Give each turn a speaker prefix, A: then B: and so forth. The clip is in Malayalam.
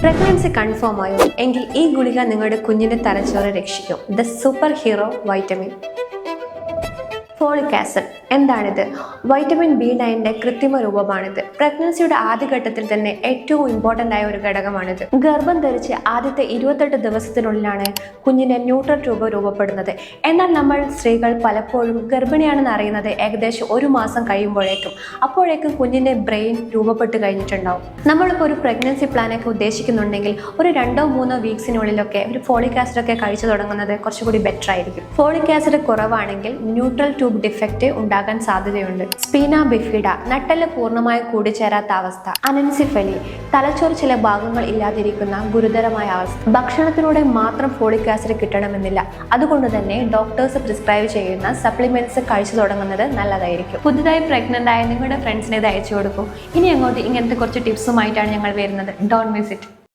A: പ്രഗ്നൻസി കൺഫേം ആയോ എങ്കിൽ ഈ ഗുളിക നിങ്ങളുടെ കുഞ്ഞിന്റെ തലച്ചോറ് രക്ഷിക്കും. The super hero vitamin. Folic acid എന്താണിത്? വൈറ്റമിൻ B9 കൃത്രിമ രൂപമാണിത്. പ്രഗ്നൻസിയുടെ ആദ്യഘട്ടത്തിൽ തന്നെ ഏറ്റവും ഇമ്പോർട്ടൻ്റ് ആയ ഒരു ഘടകമാണിത്. ഗർഭം ധരിച്ച് ആദ്യത്തെ 28 ദിവസത്തിനുള്ളിലാണ് കുഞ്ഞിന്റെ ന്യൂട്രൽ ട്യൂബ് രൂപപ്പെടുന്നത്. എന്നാൽ നമ്മൾ സ്ത്രീകൾ പലപ്പോഴും ഗർഭിണിയാണെന്ന് അറിയുന്നത് ഏകദേശം 1 മാസം കഴിയുമ്പോഴേക്കും. അപ്പോഴേക്കും കുഞ്ഞിന്റെ ബ്രെയിൻ രൂപപ്പെട്ട് കഴിഞ്ഞിട്ടുണ്ടാവും. നമ്മളിപ്പോൾ ഒരു പ്രഗ്നൻസി പ്ലാനൊക്കെ ഉദ്ദേശിക്കുന്നുണ്ടെങ്കിൽ ഒരു 2-3 വീക്സിനുള്ളിലൊക്കെ ഒരു ഫോളിക് ആസിഡ് ഒക്കെ കഴിച്ചു തുടങ്ങുന്നത് കുറച്ചുകൂടി ബെറ്റർ ആയിരിക്കും. ഫോളിക് ആസിഡ് കുറവാണെങ്കിൽ ന്യൂട്രൽ ട്യൂബ് ഡിഫക്റ്റ് ഉണ്ടാകാൻ സാധ്യതയുണ്ട്. സ്പീന ബിഫിഡ നട്ടെല്ല് പൂർണ്ണമായി കൂടിച്ചേരാത്ത അവസ്ഥ. അനൻസിഫലി തലച്ചോറ് ചില ഭാഗങ്ങൾ ഇല്ലാതിരിക്കുന്ന ഗുരുതരമായ അവസ്ഥ. ഭക്ഷണത്തിലൂടെ മാത്രം ഫോളിക് ആസിഡ് കിട്ടണമെന്നില്ല. അതുകൊണ്ട് തന്നെ ഡോക്ടേഴ്സ് പ്രിസ്ക്രൈബ് ചെയ്യുന്ന സപ്ലിമെന്റ്സ് കഴിച്ചു തുടങ്ങുന്നത് നല്ലതായിരിക്കും. പുതുതായി പ്രഗ്നന്റ് ആയ നിങ്ങളുടെ ഫ്രണ്ട്സിനെ ഇത് അയച്ചു കൊടുക്കൂ. ഇനി അങ്ങോട്ട് ഇങ്ങനത്തെ കുറച്ച് ടിപ്സുമായിട്ടാണ് ഞങ്ങൾ വരുന്നത്. Don't miss it.